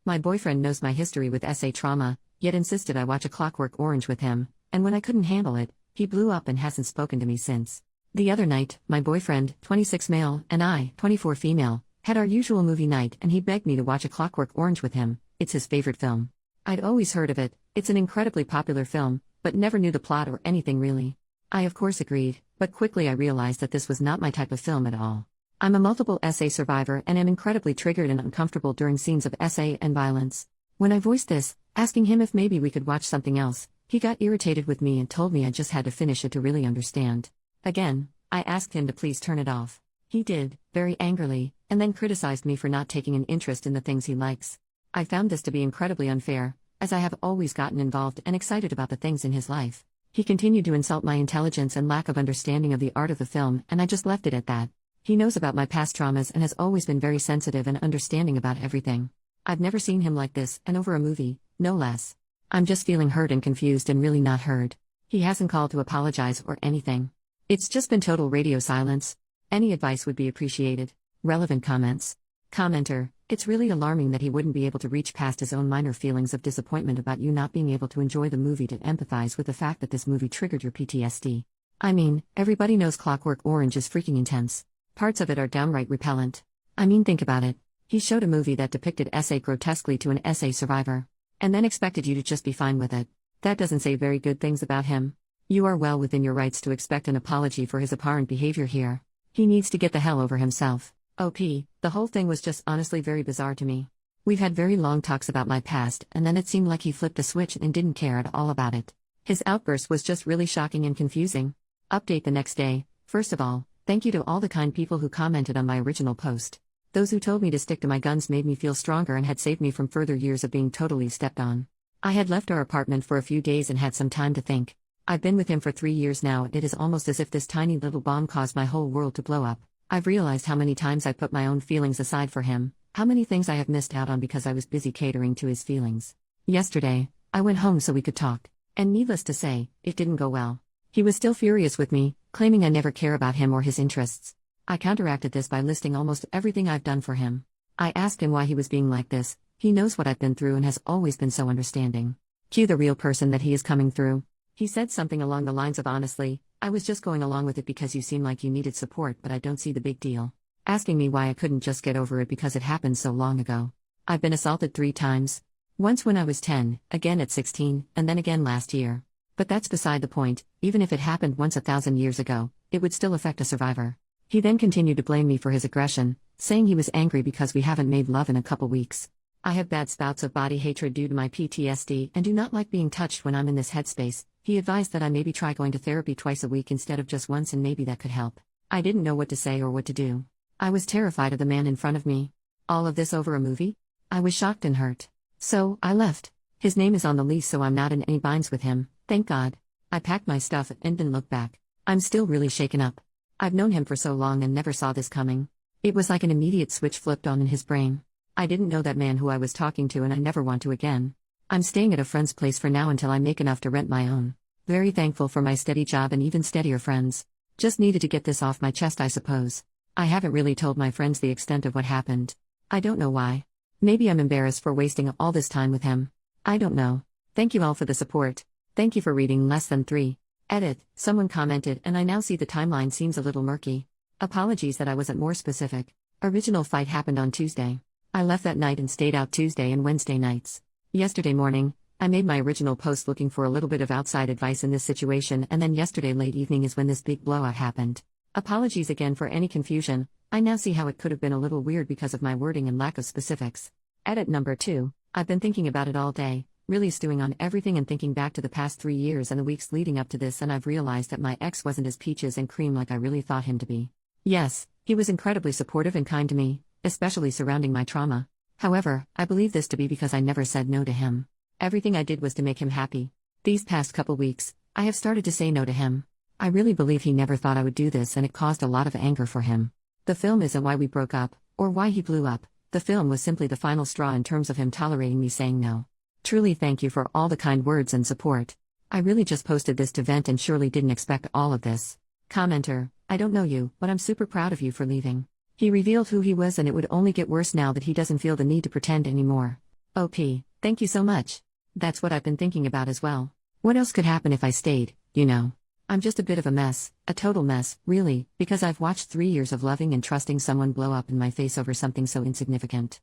My boyfriend knows my history with SA trauma, yet insisted I watch A Clockwork Orange with him, and when I couldn't handle it, he blew up and hasn't spoken to me since. The other night, my boyfriend, 26 male, and I, 24 female, had our usual movie night and he begged me to watch A Clockwork Orange with him. It's his favorite film. I'd always heard of it, it's an incredibly popular film, but never knew the plot or anything really. I of course agreed, but quickly I realized that this was not my type of film at all. I'm a multiple SA survivor and am incredibly triggered and uncomfortable during scenes of SA and violence. When I voiced this, asking him if maybe we could watch something else, he got irritated with me and told me I just had to finish it to really understand. Again, I asked him to please turn it off. He did, very angrily, and then criticized me for not taking an interest in the things he likes. I found this to be incredibly unfair, as I have always gotten involved and excited about the things in his life. He continued to insult my intelligence and lack of understanding of the art of the film, and I just left it at that. He knows about my past traumas and has always been very sensitive and understanding about everything. I've never seen him like this, and over a movie, no less. I'm just feeling hurt and confused and really not heard. He hasn't called to apologize or anything. It's just been total radio silence. Any advice would be appreciated. Relevant comments. Commenter, it's really alarming that he wouldn't be able to reach past his own minor feelings of disappointment about you not being able to enjoy the movie to empathize with the fact that this movie triggered your PTSD. I mean, everybody knows Clockwork Orange is freaking intense. Parts of it are downright repellent. I mean, think about it. He showed a movie that depicted SA grotesquely to an SA survivor, and then expected you to just be fine with it. That doesn't say very good things about him. You are well within your rights to expect an apology for his apparent behavior here. He needs to get the hell over himself. OP, the whole thing was just honestly very bizarre to me. We've had very long talks about my past, and then it seemed like he flipped a switch and didn't care at all about it. His outburst was just really shocking and confusing. Update the next day. First of all, thank you to all the kind people who commented on my original post. Those who told me to stick to my guns made me feel stronger and had saved me from further years of being totally stepped on. I had left our apartment for a few days and had some time to think. I've been with him for 3 years now, and it is almost as if this tiny little bomb caused my whole world to blow up. I've realized how many times I put my own feelings aside for him, how many things I have missed out on because I was busy catering to his feelings. Yesterday, I went home so we could talk, and needless to say, it didn't go well. He was still furious with me, claiming I never care about him or his interests. I counteracted this by listing almost everything I've done for him. I asked him why he was being like this. He knows what I've been through and has always been so understanding. Cue the real person that he is coming through. He said something along the lines of honestly, I was just going along with it because you seem like you needed support, but I don't see the big deal. Asking me why I couldn't just get over it because it happened so long ago. I've been assaulted 3 times. Once when I was 10, again at 16, and then again last year. But that's beside the point. Even if it happened once 1,000 years ago, it would still affect a survivor. He then continued to blame me for his aggression, saying he was angry because we haven't made love in a couple weeks. I have bad spouts of body hatred due to my PTSD and do not like being touched when I'm in this headspace. He advised that I maybe try going to therapy twice a week instead of just once, and maybe that could help. I didn't know what to say or what to do. I was terrified of the man in front of me. All of this over a movie? I was shocked and hurt. So, I left. His name is on the lease, so I'm not in any binds with him, thank God. I packed my stuff and didn't look back. I'm still really shaken up. I've known him for so long and never saw this coming. It was like an immediate switch flipped on in his brain. I didn't know that man who I was talking to, and I never want to again. I'm staying at a friend's place for now until I make enough to rent my own. Very thankful for my steady job and even steadier friends. Just needed to get this off my chest, I suppose. I haven't really told my friends the extent of what happened. I don't know why. Maybe I'm embarrassed for wasting all this time with him. I don't know. Thank you all for the support. Thank you for reading less than 3. Edit, someone commented, and I now see the timeline seems a little murky. Apologies that I wasn't more specific. Original fight happened on Tuesday. I left that night and stayed out Tuesday and Wednesday nights. Yesterday morning, I made my original post looking for a little bit of outside advice in this situation, and then yesterday late evening is when this big blowout happened. Apologies again for any confusion. I now see how it could have been a little weird because of my wording and lack of specifics. Edit number 2. I've been thinking about it all day, really stewing on everything and thinking back to the past 3 years and the weeks leading up to this, and I've realized that my ex wasn't as peaches and cream like I really thought him to be. Yes, he was incredibly supportive and kind to me, especially surrounding my trauma. However, I believe this to be because I never said no to him. Everything I did was to make him happy. These past couple weeks, I have started to say no to him. I really believe he never thought I would do this, and it caused a lot of anger for him. The film isn't why we broke up, or why he blew up. The film was simply the final straw in terms of him tolerating me saying no. Truly thank you for all the kind words and support. I really just posted this to vent and surely didn't expect all of this. Commenter, I don't know you, but I'm super proud of you for leaving. He revealed who he was, and it would only get worse now that he doesn't feel the need to pretend anymore. OP, thank you so much. That's what I've been thinking about as well. What else could happen if I stayed, you know? I'm just a bit of a mess, a total mess, really, because I've watched 3 years of loving and trusting someone blow up in my face over something so insignificant.